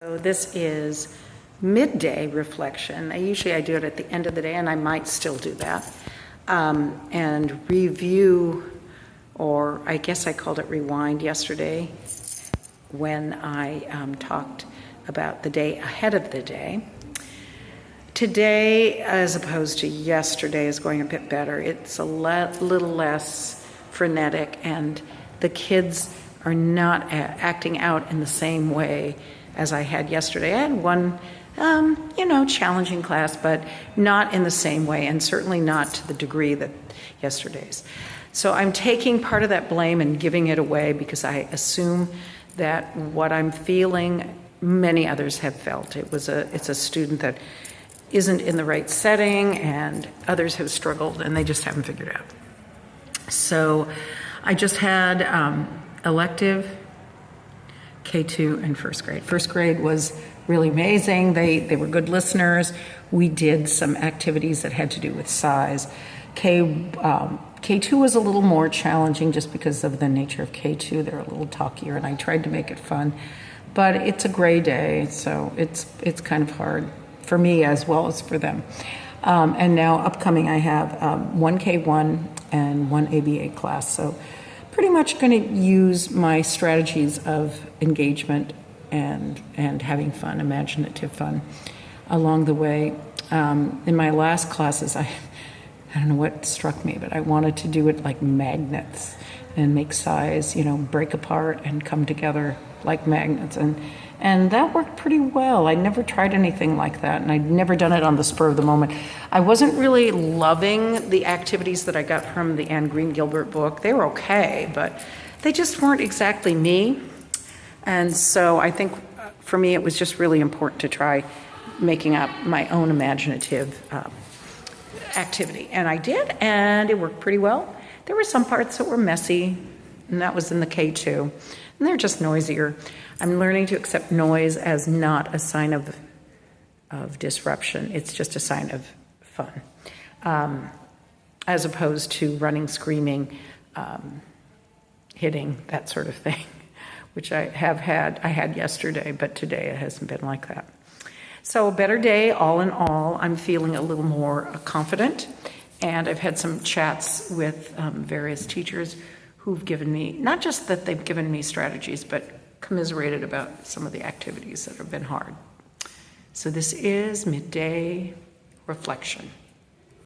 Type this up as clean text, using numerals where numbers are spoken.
So this is midday reflection. Usually I do it at the end of the day, and I might still do that. And review, or I guess I called it rewind yesterday when I talked about the day ahead of the day. Today, as opposed to yesterday, is going a bit better. It's a little less frenetic, and the kids are not acting out in the same way as I had yesterday. I had one, challenging class, but not in the same way, and certainly not to the degree that yesterday's. So I'm taking part of that blame and giving it away because I assume that what I'm feeling, many others have felt. It's a student that isn't in the right setting, and others have struggled, and they just haven't figured out. So I just had elective K2 and first grade. First grade was really amazing. They were good listeners. We did some activities that had to do with size. K2 was a little more challenging just because of the nature of K2. They're a little talkier, and I tried to make it fun. But it's a gray day, so it's kind of hard for me as well as for them. And now upcoming, I have one K1 and one ABA class. So pretty much going to use my strategies of engagement and having fun, imaginative fun along the way. In my last classes, I don't know what struck me, but I wanted to do it like magnets and make size, break apart and come together like magnets. And that worked pretty well. I never tried anything like that, and I'd never done it on the spur of the moment. I wasn't really loving the activities that I got from the Anne Green Gilbert book. They were okay, but they just weren't exactly me. And so I think for me it was just really important to try making up my own imaginative activity. And I did, and it worked pretty well. There were some parts that were messy, and that was in the K2, and they're just noisier. I'm learning to accept noise as not a sign of disruption. It's just a sign of fun, as opposed to running, screaming, hitting, that sort of thing, which I had yesterday, but today it hasn't been like that. So a better day, all in all. I'm feeling a little more confident, and I've had some chats with various teachers who've given me, not just that they've given me strategies, but commiserated about some of the activities that have been hard. So this is midday reflection.